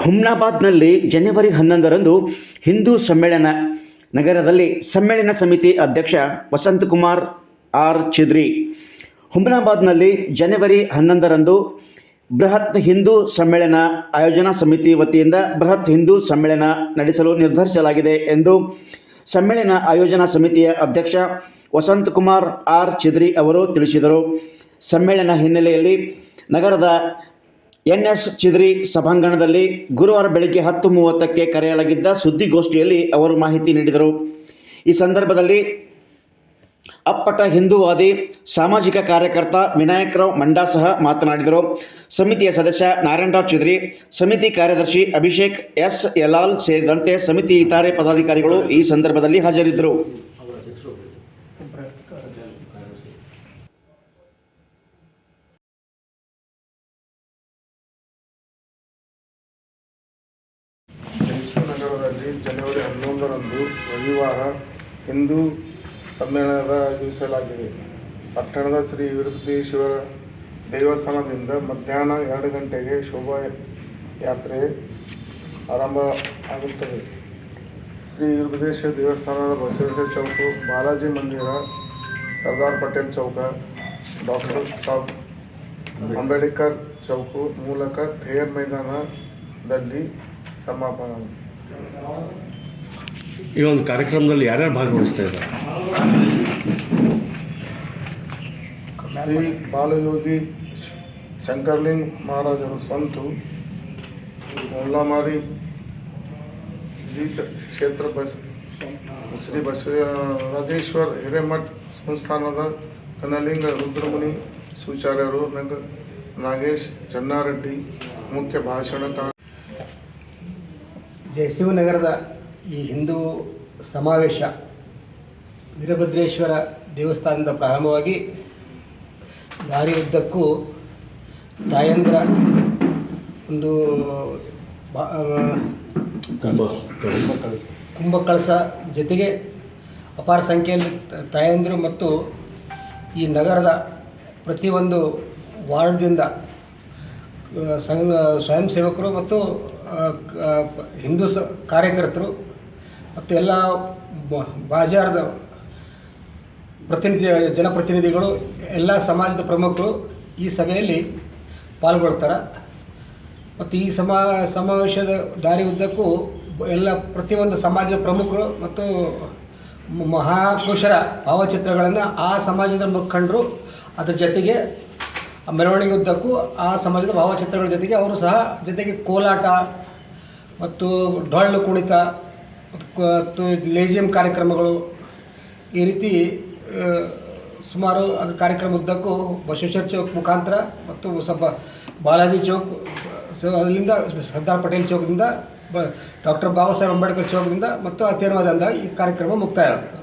ಹುಮ್ನಾಬಾದ್ನಲ್ಲಿ ಜನವರಿ 11ರಂದು ಹಿಂದೂ ಸಮ್ಮೇಳನ ನಗರದಲ್ಲಿ ಸಮ್ಮೇಳನ ಸಮಿತಿ ಅಧ್ಯಕ್ಷ ವಸಂತಕುಮಾರ್ ಆರ್ ಚಿದ್ರಿ. ಹುಮ್ನಾಬಾದ್ನಲ್ಲಿ ಜನವರಿ 11ರಂದು ಬೃಹತ್ ಹಿಂದೂ ಸಮ್ಮೇಳನ ಆಯೋಜನಾ ಸಮಿತಿ ವತಿಯಿಂದ ಬೃಹತ್ ಹಿಂದೂ ಸಮ್ಮೇಳನ ನಡೆಸಲು ನಿರ್ಧರಿಸಲಾಗಿದೆ ಎಂದು ಸಮ್ಮೇಳನ ಆಯೋಜನಾ ಸಮಿತಿಯ ಅಧ್ಯಕ್ಷ ವಸಂತಕುಮಾರ್ ಆರ್ ಚಿದ್ರಿ ಅವರು ತಿಳಿಸಿದರು. ಸಮ್ಮೇಳನ ಹಿನ್ನೆಲೆಯಲ್ಲಿ ನಗರದ ಎನ್.ಎಸ್. ಚಿದ್ರಿ ಸಭಾಂಗಣದಲ್ಲಿ ಗುರುವಾರ ಬೆಳಗ್ಗೆ 10:30ಕ್ಕೆ ಕರೆಯಲಾಗಿದ್ದ ಸುದ್ದಿಗೋಷ್ಠಿಯಲ್ಲಿ ಅವರು ಮಾಹಿತಿ ನೀಡಿದರು. ಈ ಸಂದರ್ಭದಲ್ಲಿ ಅಪ್ಪಟ ಹಿಂದೂವಾದಿ ಸಾಮಾಜಿಕ ಕಾರ್ಯಕರ್ತ ವಿನಾಯಕರಾವ್ ಮಂಡಾ ಸಹ ಮಾತನಾಡಿದರು. ಸಮಿತಿಯ ಸದಸ್ಯ ನಾರಾಯಣರಾವ್ ಚಿದ್ರಿ, ಸಮಿತಿ ಕಾರ್ಯದರ್ಶಿ ಅಭಿಷೇಕ್ ಎಸ್. ಯಲಾಲ್ ಸೇರಿದಂತೆ ಸಮಿತಿ ಇತರೆ ಪದಾಧಿಕಾರಿಗಳು ಈ ಸಂದರ್ಭದಲ್ಲಿ ಹಾಜರಿದ್ದರು. ನಗರದಲ್ಲಿ ಜನವರಿ 11ರಂದು ರವಿವಾರ ಹಿಂದೂ ಸಮ್ಮೇಳನ ಆಯೋಜಿಸಲಾಗಿದೆ. ಪಟ್ಟಣದ ಶ್ರೀ ವೀರಭದ್ರೇಶ್ವರ ದೇವಸ್ಥಾನದಿಂದ ಮಧ್ಯಾಹ್ನ 2 ಗಂಟೆಗೆ ಶೋಭಾಯಾತ್ರೆ ಆರಂಭ ಆಗುತ್ತದೆ. ಶ್ರೀ ವೀರಭದ್ರೇಶ್ವರ ದೇವಸ್ಥಾನದ ಬಸವೇಶ್ವರ ಚೌಕ, ಬಾಲಾಜಿ ಮಂದಿರ, ಸರ್ದಾರ್ ಪಟೇಲ್ ಚೌಕ, ಡಾಕ್ಟರ್ ಸಾಬ್ ಅಂಬೇಡ್ಕರ್ ಚೌಕ ಮೂಲಕ ಥೇರ್ ಮೈದಾನದಲ್ಲಿ ಸಮಾಪನ. ಈ ಒಂದು ಕಾರ್ಯಕ್ರಮದಲ್ಲಿ ಯಾರ್ಯಾರು ಭಾಗವಹಿಸ್ತಾ ಇದ್ದಾರೆ? ಶ್ರೀ ಬಾಲಯೋಗಿ ಶಂಕರಲಿಂಗ ಮಹಾರಾಜರು ಸಂತು, ಮುಲ್ಲಾಮಾರಿ ಕ್ಷೇತ್ರ ಶ್ರೀ ಬಸವರಾಜೇಶ್ವರ ಹಿರೇಮಠ ಸಂಸ್ಥಾನದ ಕನಲಿಂಗ ರುದ್ರಮುನಿ ಸೂಚಾರ್ಯರು, ನಾಗೇಶ್ ಚನ್ನಾರೆಡ್ಡಿ ಮುಖ್ಯ ಭಾಷಣಕಾರ. ಜಯಸಿಂಹನಗರದ ಈ ಹಿಂದೂ ಸಮಾವೇಶ ವೀರಭದ್ರೇಶ್ವರ ದೇವಸ್ಥಾನದಿಂದ ಪ್ರಾರಂಭವಾಗಿ ದಾರಿ ಉದ್ದಕ್ಕೂ ತಾಯಂದ್ರ ಒಂದು ಕುಂಭಕಳಸ ಜೊತೆಗೆ ಅಪಾರ ಸಂಖ್ಯೆಯಲ್ಲಿ ತಾಯಂದಿರು ಮತ್ತು ಈ ನಗರದ ಪ್ರತಿಯೊಂದು ವಾರ್ಡ್ದಿಂದ ಸ್ವಯಂ ಸೇವಕರು ಮತ್ತು ಹಿಂದೂ ಕಾರ್ಯಕರ್ತರು ಮತ್ತು ಎಲ್ಲ ಬಾಜಾರದ ಜನಪ್ರತಿನಿಧಿಗಳು, ಎಲ್ಲ ಸಮಾಜದ ಪ್ರಮುಖರು ಈ ಸಭೆಯಲ್ಲಿ ಪಾಲ್ಗೊಳ್ತಾರೆ. ಮತ್ತು ಈ ಸಮಾವೇಶದ ದಾರಿ ಉದ್ದಕ್ಕೂ ಎಲ್ಲ ಪ್ರತಿಯೊಂದು ಸಮಾಜದ ಪ್ರಮುಖರು ಮತ್ತು ಮಹಾಪುರುಷರ ಭಾವಚಿತ್ರಗಳನ್ನು ಆ ಸಮಾಜದ ಮುಖಂಡರು, ಅದರ ಜೊತೆಗೆ ಮೆರವಣಿಗೆ ಉದ್ದಕ್ಕೂ ಆ ಸಮಾಜದ ಭಾವಚಿತ್ರಗಳ ಜೊತೆಗೆ ಅವರು ಸಹ ಜೊತೆಗೆ ಕೋಲಾಟ ಮತ್ತು ಡೊಳ್ಳು ಕುಣಿತ ಮತ್ತು ಲೇಜಿಯಂ ಕಾರ್ಯಕ್ರಮಗಳು, ಈ ರೀತಿ ಸುಮಾರು ಅದು ಕಾರ್ಯಕ್ರಮ ಉದ್ದಕ್ಕೂ ಬಸವೇಶ್ವರ ಚೌಕ್ ಮುಖಾಂತರ ಮತ್ತು ಬಾಲಾಜಿ ಚೌಕ್, ಅಲ್ಲಿಂದ ಸರ್ದಾರ್ ಪಟೇಲ್ ಚೌಕದಿಂದ ಡಾಕ್ಟರ್ ಬಾಬಾ ಸಾಹೇಬ್ ಅಂಬೇಡ್ಕರ್ ಚೌಕದಿಂದ ಮತ್ತು ಅತ್ಯರ್ವಾದಿಂದ ಈ ಕಾರ್ಯಕ್ರಮ ಮುಕ್ತಾಯ ಆಗುತ್ತೆ.